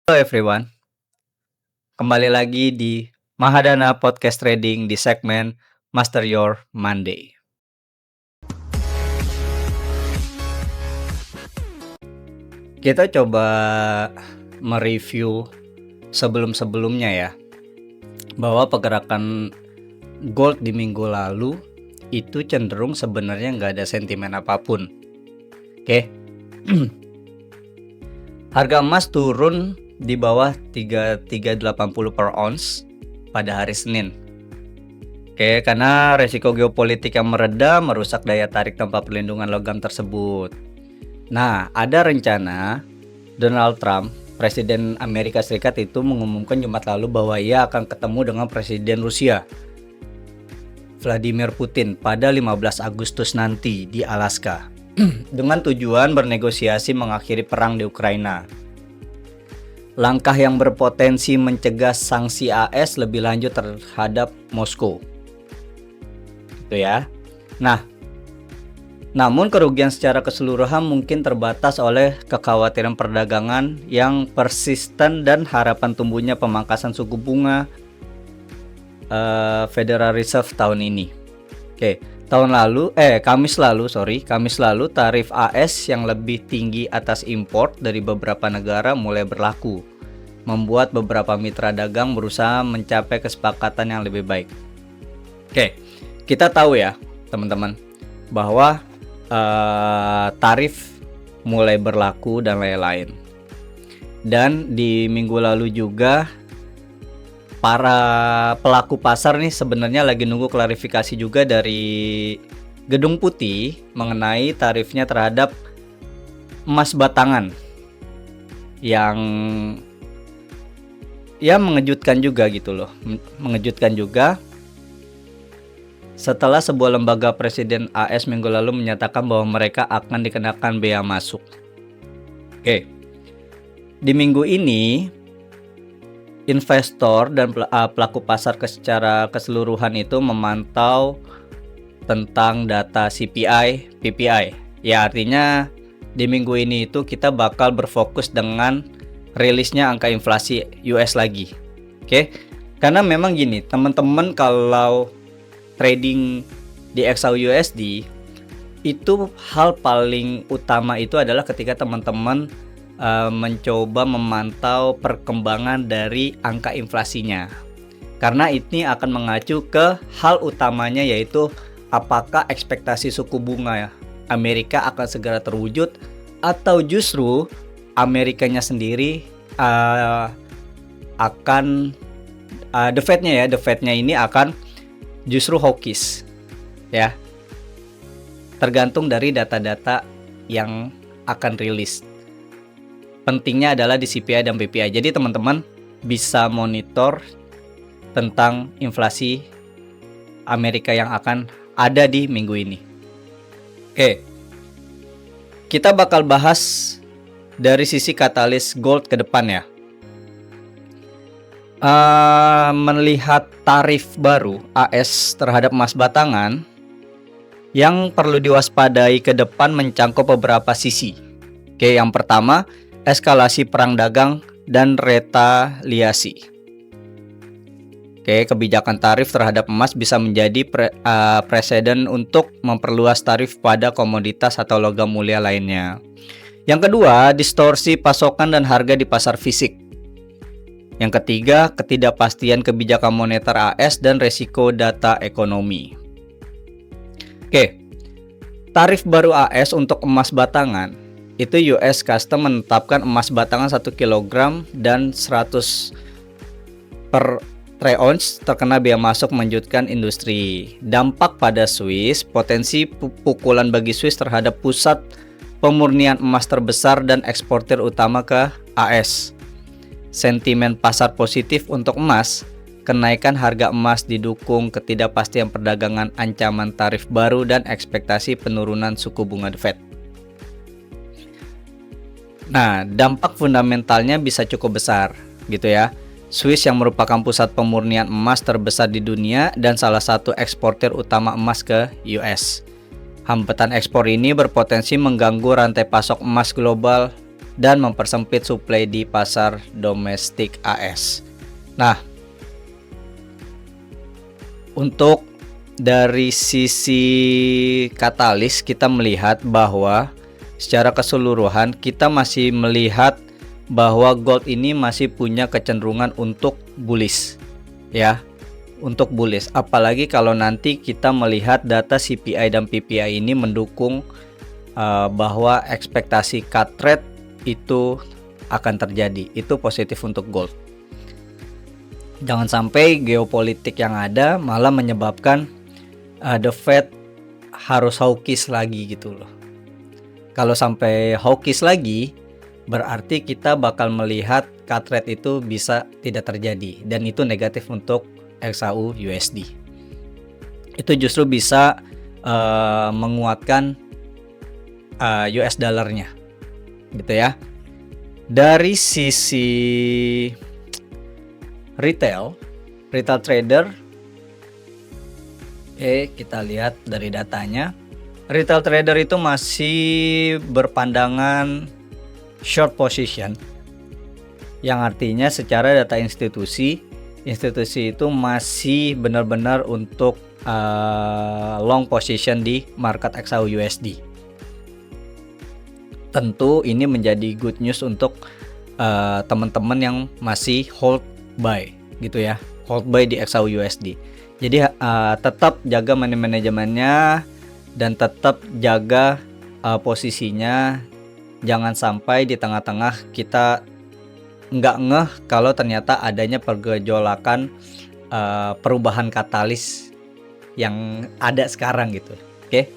Halo everyone, kembali lagi di Mahadana Podcast Trading di segmen Master Your Monday. Kita coba mereview sebelum-sebelumnya ya, bahwa pergerakan gold di minggu lalu itu cenderung sebenarnya nggak ada sentimen apapun. Oke. Harga emas turun di bawah 3380 per ounce pada hari Senin. Oke, karena resiko geopolitik yang mereda merusak daya tarik tanpa perlindungan logam tersebut. Nah, ada rencana Donald Trump, Presiden Amerika Serikat itu mengumumkan Jumat lalu bahwa ia akan ketemu dengan Presiden Rusia, Vladimir Putin, pada 15 Agustus nanti di Alaska dengan tujuan bernegosiasi mengakhiri perang di Ukraina. Langkah yang berpotensi mencegah sanksi AS lebih lanjut terhadap Moskow. Itu ya. Nah, namun kerugian secara keseluruhan mungkin terbatas oleh kekhawatiran perdagangan yang persisten dan harapan tumbuhnya pemangkasan suku bunga Federal Reserve tahun ini. Oke, Kamis lalu tarif AS yang lebih tinggi atas impor dari beberapa negara mulai berlaku, membuat beberapa mitra dagang berusaha mencapai kesepakatan yang lebih baik. Oke, kita tahu ya teman-teman bahwa tarif mulai berlaku dan lain-lain. Dan di minggu lalu juga para pelaku pasar nih sebenarnya lagi nunggu klarifikasi juga dari Gedung Putih mengenai tarifnya terhadap emas batangan yang ya mengejutkan juga gitu loh. Mengejutkan juga setelah sebuah lembaga presiden AS minggu lalu menyatakan bahwa mereka akan dikenakan bea masuk. Oke. Di minggu ini investor dan pelaku pasar secara keseluruhan itu memantau tentang data CPI, PPI. Ya, artinya di minggu ini itu kita bakal berfokus dengan rilisnya angka inflasi US lagi. Oke. Karena memang gini, teman-teman kalau trading di XAUUSD itu hal paling utama itu adalah ketika teman-teman mencoba memantau perkembangan dari angka inflasinya, karena ini akan mengacu ke hal utamanya, yaitu apakah ekspektasi suku bunga Amerika akan segera terwujud atau justru Amerikanya sendiri akan the Fed-nya ini akan justru hawkish ya, tergantung dari data-data yang akan rilis. Pentingnya adalah di CPI dan PPI. Jadi teman-teman bisa monitor tentang inflasi Amerika yang akan ada di minggu ini. Oke. Kita bakal bahas dari sisi katalis gold ke depan ya. Melihat tarif baru AS terhadap emas batangan yang perlu diwaspadai ke depan mencangkup beberapa sisi. Oke, yang pertama, eskalasi perang dagang dan retaliasi. Oke, kebijakan tarif terhadap emas bisa menjadi presiden untuk memperluas tarif pada komoditas atau logam mulia lainnya. Yang kedua, distorsi pasokan dan harga di pasar fisik. Yang ketiga, ketidakpastian kebijakan moneter AS dan resiko data ekonomi. Oke, tarif baru AS untuk emas batangan. Itu US Custom menetapkan emas batangan 1 kg dan 100 per troy ounce terkena bea masuk mengejutkan industri. Dampak pada Swiss, potensi pukulan bagi Swiss terhadap pusat pemurnian emas terbesar dan eksportir utama ke AS. Sentimen pasar positif untuk emas, kenaikan harga emas didukung ketidakpastian perdagangan, ancaman tarif baru, dan ekspektasi penurunan suku bunga The Fed. Nah, dampak fundamentalnya bisa cukup besar gitu ya. Swiss yang merupakan pusat pemurnian emas terbesar di dunia dan salah satu eksportir utama emas ke US. Hambatan ekspor ini berpotensi mengganggu rantai pasok emas global dan mempersempit suplai di pasar domestik AS. Nah, untuk dari sisi katalis kita melihat bahwa secara keseluruhan kita masih melihat bahwa gold ini masih punya kecenderungan untuk bullish ya, untuk bullish. Apalagi kalau nanti kita melihat data CPI dan PPI ini mendukung bahwa ekspektasi cut rate itu akan terjadi. Itu positif untuk gold. Jangan sampai geopolitik yang ada malah menyebabkan the Fed harus hawkish lagi gitu loh. Kalau sampai hawkish lagi, berarti kita bakal melihat cut rate itu bisa tidak terjadi, dan itu negatif untuk XAU USD. Itu justru bisa menguatkan US dollarnya gitu ya. Dari sisi retail trader, kita lihat dari datanya, retail trader itu masih berpandangan short position, yang artinya secara data institusi itu masih benar-benar untuk long position di market XAU USD. Tentu ini menjadi good news untuk teman-teman yang masih hold buy gitu ya, hold buy di XAU USD. Jadi tetap jaga manajemennya dan tetap jaga posisinya. Jangan sampai di tengah-tengah kita nggak ngeh kalau ternyata adanya pergejolakan perubahan katalis yang ada sekarang gitu. Oke.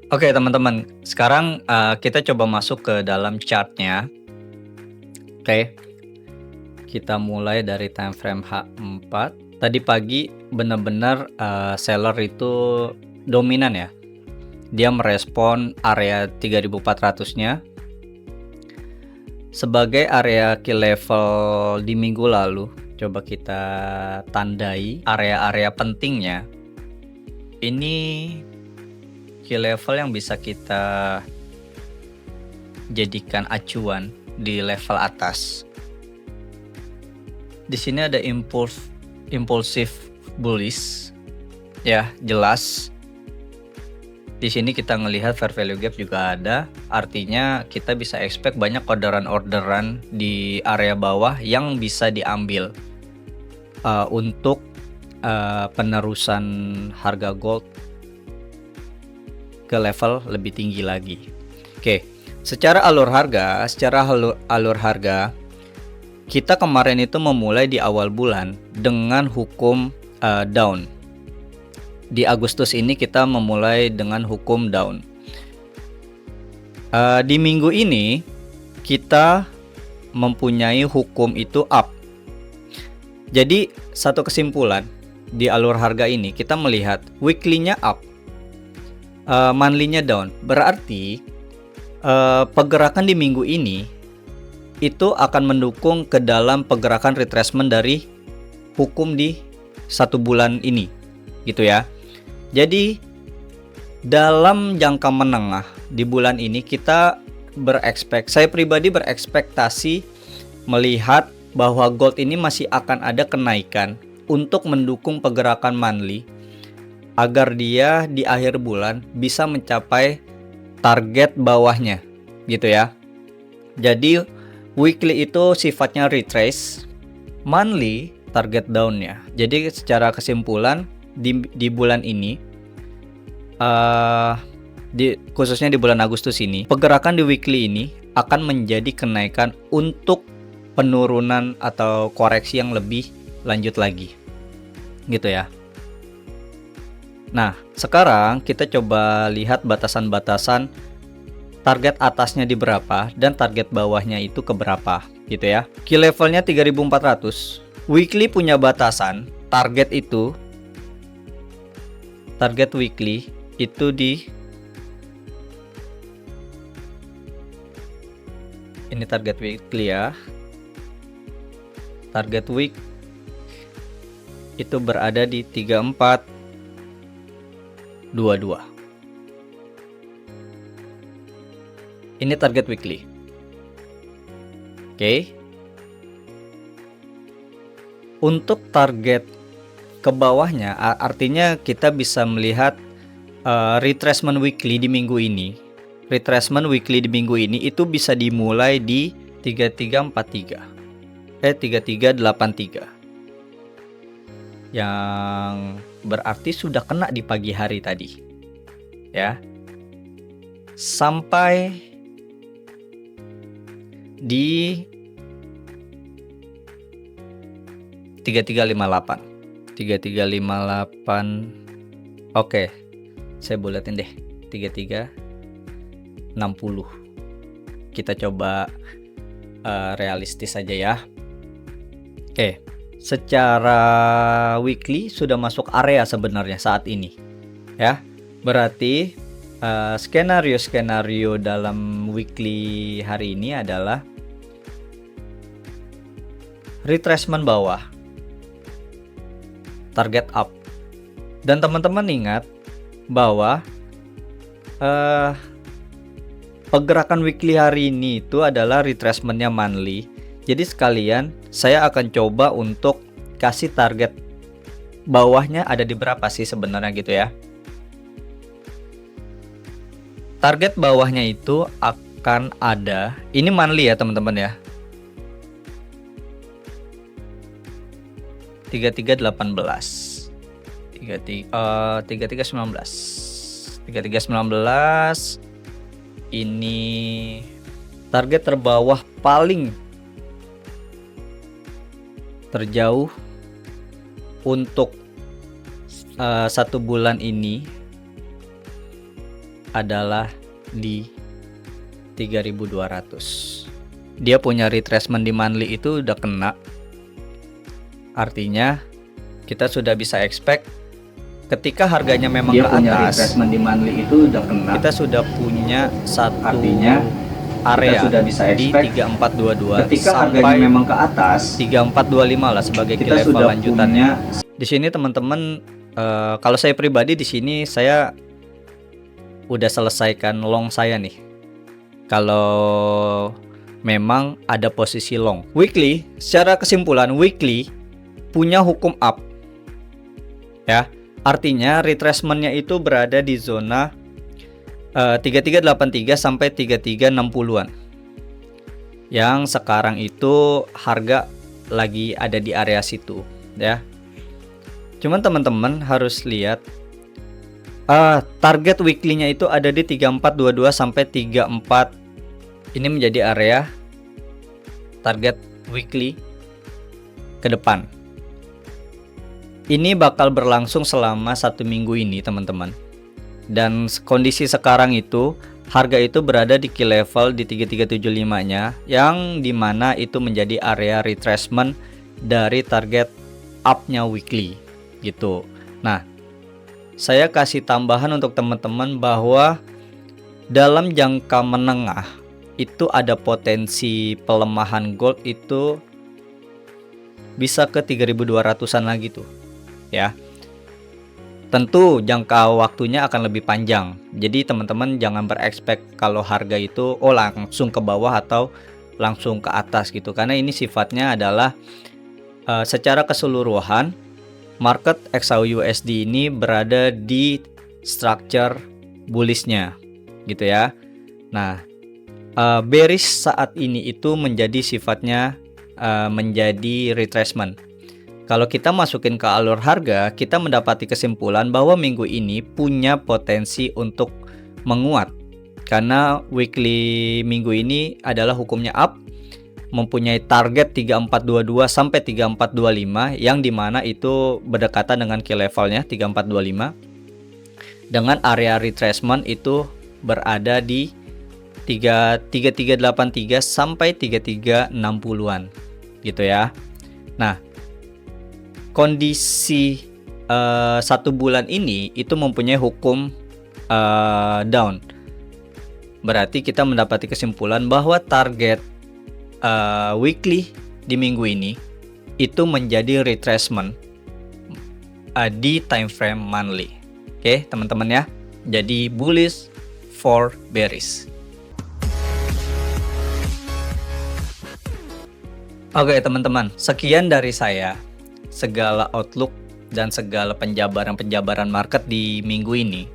Oke teman-teman, sekarang kita coba masuk ke dalam chartnya. Oke, kita mulai dari time frame H4. Tadi pagi benar-benar seller itu dominan ya. Dia merespon area 3400-nya sebagai area key level di minggu lalu. Coba kita tandai area-area pentingnya. Ini key level yang bisa kita jadikan acuan di level atas. Di sini ada impulsif bullish ya, jelas. Di sini kita ngelihat fair value gap juga ada, artinya kita bisa expect banyak orderan di area bawah yang bisa diambil untuk penerusan harga gold ke level lebih tinggi lagi. Oke, secara alur harga kita kemarin itu memulai di awal bulan dengan hukum down. Di Agustus ini kita memulai dengan hukum down. Di minggu ini kita mempunyai hukum itu up. Jadi satu kesimpulan di alur harga ini kita melihat weekly-nya up, monthly-nya down. Berarti pergerakan di minggu ini itu akan mendukung ke dalam pergerakan retracement dari hukum di satu bulan ini gitu ya. Jadi dalam jangka menengah di bulan ini kita saya pribadi berekspektasi melihat bahwa gold ini masih akan ada kenaikan untuk mendukung pergerakan monthly agar dia di akhir bulan bisa mencapai target bawahnya gitu ya. Jadi weekly itu sifatnya retrace, monthly target downnya. Jadi secara kesimpulan di bulan ini khususnya di bulan Agustus ini, pergerakan di weekly ini akan menjadi kenaikan untuk penurunan atau koreksi yang lebih lanjut lagi gitu ya. Nah, sekarang kita coba lihat batasan-batasan target atasnya di berapa dan target bawahnya itu ke berapa gitu ya. Key levelnya 3400. Weekly punya batasan, target weekly itu di ini target weekly ya. Target week itu berada di 3422. Ini target weekly. Oke. Untuk target ke bawahnya artinya kita bisa melihat retracement weekly di minggu ini. Retracement weekly di minggu ini itu bisa dimulai di 3383. Yang berarti sudah kena di pagi hari tadi. Ya. Sampai di 3358. Oke. Saya buletin deh. 3360. Kita coba realistis saja ya. Oke. Secara weekly sudah masuk area sebenarnya saat ini. Ya. Berarti skenario-skenario dalam weekly hari ini adalah retracement bawah, target up. Dan teman-teman ingat bahwa pergerakan weekly hari ini itu adalah retracementnya monthly. Jadi sekalian saya akan coba untuk kasih target bawahnya ada di berapa sih sebenarnya gitu ya. Target bawahnya itu akan ada, ini monthly ya teman-teman ya, 3318, 3319 ini target terbawah paling terjauh untuk 1 bulan ini adalah di 3200. Dia punya retracement di monthly itu udah kena. Artinya kita sudah bisa expect ketika harganya memang dia ke punya atas, retracement di monthly itu udah kena. kita sudah punya satu Artinya area kita sudah bisa di expect 3422 ketika sampai harganya memang ke atas 3425 lah sebagai key kita level sudah lanjutannya. punya. Di sini teman-teman, kalau saya pribadi di sini saya udah selesaikan long saya nih. Kalau memang ada posisi long. Weekly, secara kesimpulan weekly punya hukum up. Ya, artinya retracementnya itu berada di zona 3383 sampai 3360-an. Yang sekarang itu harga lagi ada di area situ, ya. Cuman teman-teman harus lihat target weekly-nya itu ada di 3422 sampai 34. Ini menjadi area target weekly ke depan. Ini bakal berlangsung selama 1 minggu ini teman-teman. Dan kondisi sekarang itu harga itu berada di key level di 3375-nya, yang dimana itu menjadi area retracement dari target up-nya weekly gitu. Nah, saya kasih tambahan untuk teman-teman bahwa dalam jangka menengah itu ada potensi pelemahan gold itu bisa ke 3200-an lagi tuh ya. Tentu jangka waktunya akan lebih panjang. Jadi teman-teman jangan berekspek kalau harga itu langsung ke bawah atau langsung ke atas gitu, karena ini sifatnya adalah secara keseluruhan market XAUUSD ini berada di structure bullish-nya gitu ya. Nah, bearish saat ini itu menjadi sifatnya menjadi retracement. Kalau kita masukin ke alur harga, kita mendapati kesimpulan bahwa minggu ini punya potensi untuk menguat. Karena weekly minggu ini adalah hukumnya up, mempunyai target 3422 sampai 3425, yang dimana itu berdekatan dengan key levelnya 3425. Dengan area retracement itu berada di 3383 sampai 3360-an gitu ya. Nah, kondisi 1 bulan ini itu mempunyai hukum down. Berarti kita mendapati kesimpulan bahwa target weekly di minggu ini itu menjadi retracement di time frame monthly. Oke, teman-teman ya. Jadi bullish for bearish. Oke teman-teman, sekian dari saya. Segala outlook dan segala penjabaran-penjabaran market di minggu ini.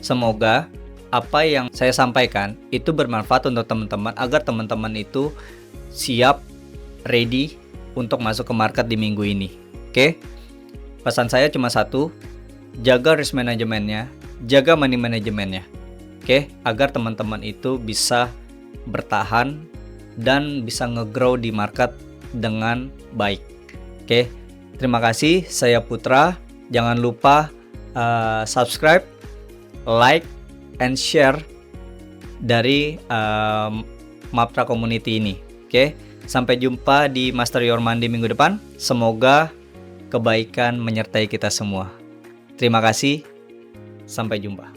Semoga apa yang saya sampaikan itu bermanfaat untuk teman-teman agar teman-teman itu siap, ready untuk masuk ke market di minggu ini. Oke? Pesan saya cuma satu, jaga risk manajemennya, jaga money manajemennya. Oke? Agar teman-teman itu bisa bertahan dan bisa nge-grow di market dengan baik. Oke? Terima kasih, saya Putra. Jangan lupa subscribe, like, and share dari Maptra Community ini. Oke, sampai jumpa di Master Your Money minggu depan. Semoga kebaikan menyertai kita semua. Terima kasih, sampai jumpa.